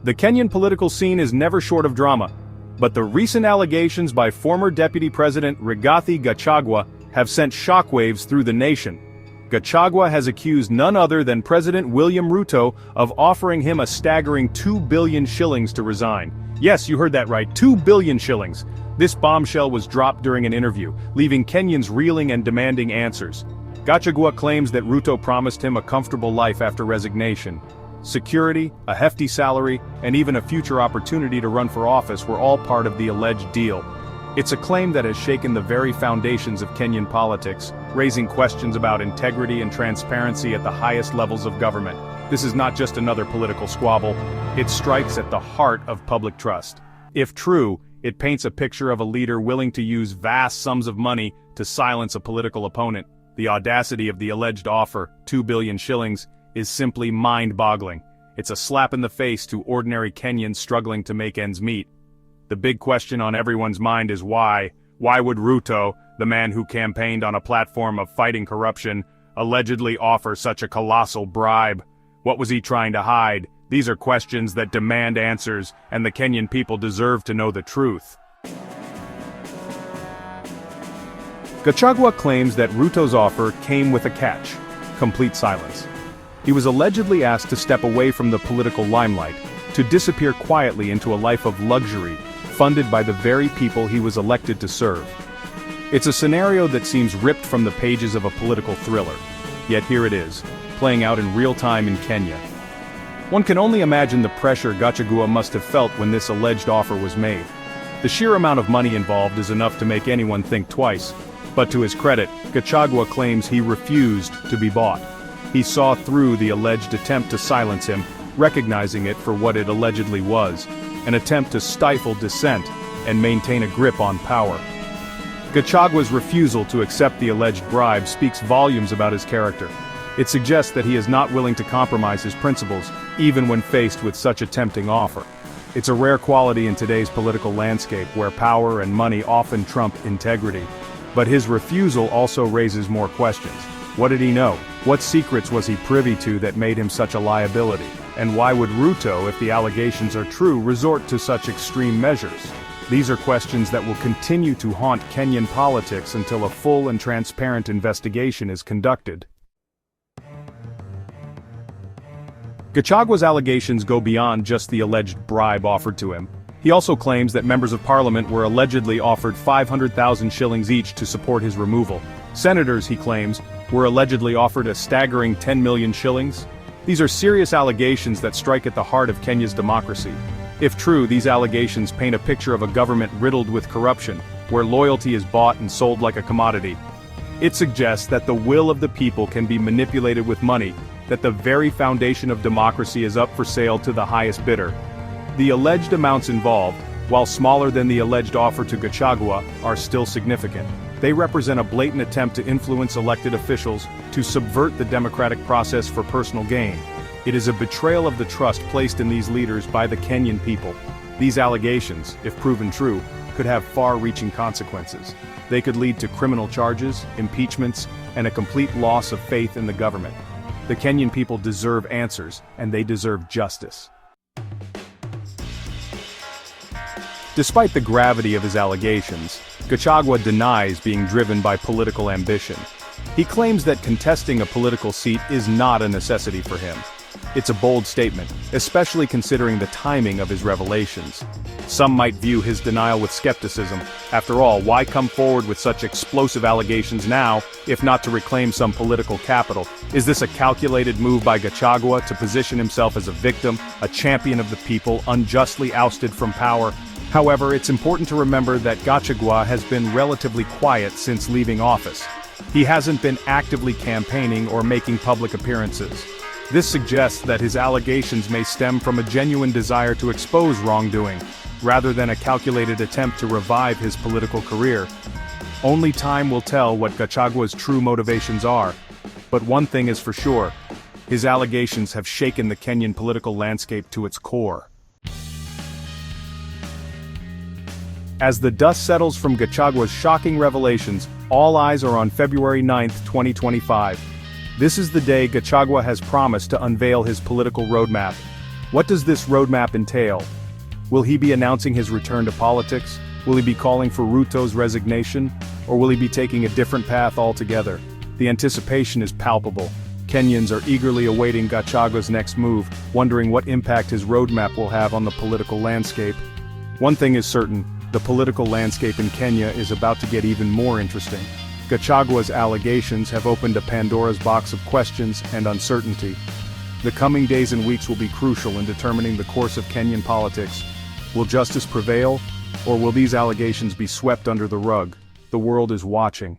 The Kenyan political scene is never short of drama, but the recent allegations by former Deputy President Rigathi Gachagua have sent shockwaves through the nation. Gachagua has accused none other than President William Ruto of offering him a staggering 2 billion shillings to resign. Yes, you heard that right, 2 billion shillings. This bombshell was dropped during an interview, leaving Kenyans reeling and demanding answers. Gachagua claims that Ruto promised him a comfortable life after resignation. Security, a hefty salary, and even a future opportunity to run for office were all part of the alleged deal. It's a claim that has shaken the very foundations of Kenyan politics, raising questions about integrity and transparency at the highest levels of government. This is not just another political squabble, it strikes at the heart of public trust. If true, it paints a picture of a leader willing to use vast sums of money to silence a political opponent. The audacity of the alleged offer, 2 billion shillings, is simply mind-boggling. It's a slap in the face to ordinary Kenyans struggling to make ends meet. The big question on everyone's mind is why? Why would Ruto, the man who campaigned on a platform of fighting corruption, allegedly offer such a colossal bribe? What was he trying to hide? These are questions that demand answers, and the Kenyan people deserve to know the truth. Gachagua claims that Ruto's offer came with a catch: complete silence. He was allegedly asked to step away from the political limelight, to disappear quietly into a life of luxury, funded by the very people he was elected to serve. It's a scenario that seems ripped from the pages of a political thriller, yet here it is, playing out in real time in Kenya. One can only imagine the pressure Gachagua must have felt when this alleged offer was made. The sheer amount of money involved is enough to make anyone think twice, but to his credit, Gachagua claims he refused to be bought. He saw through the alleged attempt to silence him, recognizing it for what it allegedly was, an attempt to stifle dissent and maintain a grip on power. Gachagua's refusal to accept the alleged bribe speaks volumes about his character. It suggests that he is not willing to compromise his principles, even when faced with such a tempting offer. It's a rare quality in today's political landscape where power and money often trump integrity. But his refusal also raises more questions. What did he know? What secrets was he privy to that made him such a liability? And why would Ruto, if the allegations are true, resort to such extreme measures? These are questions that will continue to haunt Kenyan politics until a full and transparent investigation is conducted. Gachagua's allegations go beyond just the alleged bribe offered to him. He also claims that members of parliament were allegedly offered 500,000 shillings each to support his removal. Senators, he claims, were allegedly offered a staggering 10 million shillings. These are serious allegations that strike at the heart of Kenya's democracy. If true, these allegations paint a picture of a government riddled with corruption, where loyalty is bought and sold like a commodity. It suggests that the will of the people can be manipulated with money, that the very foundation of democracy is up for sale to the highest bidder. The alleged amounts involved, while smaller than the alleged offer to Gachagua, are still significant. They represent a blatant attempt to influence elected officials, to subvert the democratic process for personal gain. It is a betrayal of the trust placed in these leaders by the Kenyan people. These allegations, if proven true, could have far-reaching consequences. They could lead to criminal charges, impeachments, and a complete loss of faith in the government. The Kenyan people deserve answers, and they deserve justice. Despite the gravity of his allegations, Gachagua denies being driven by political ambition. He claims that contesting a political seat is not a necessity for him. It's a bold statement, especially considering the timing of his revelations. Some might view his denial with skepticism. After all, why come forward with such explosive allegations now, if not to reclaim some political capital? Is this a calculated move by Gachagua to position himself as a victim, a champion of the people, unjustly ousted from power? However, it's important to remember that Gachagua has been relatively quiet since leaving office. He hasn't been actively campaigning or making public appearances. This suggests that his allegations may stem from a genuine desire to expose wrongdoing, rather than a calculated attempt to revive his political career. Only time will tell what Gachagua's true motivations are. But one thing is for sure, his allegations have shaken the Kenyan political landscape to its core. As the dust settles from Gachagua's shocking revelations, all eyes are on February 9, 2025. This is the day Gachagua has promised to unveil his political roadmap. What does this roadmap entail? Will he be announcing his return to politics? Will he be calling for Ruto's resignation? Or will he be taking a different path altogether? The anticipation is palpable. Kenyans are eagerly awaiting Gachagua's next move, wondering what impact his roadmap will have on the political landscape. One thing is certain, the political landscape in Kenya is about to get even more interesting. Gachagua's allegations have opened a Pandora's box of questions and uncertainty. The coming days and weeks will be crucial in determining the course of Kenyan politics. Will justice prevail, or will these allegations be swept under the rug? The world is watching.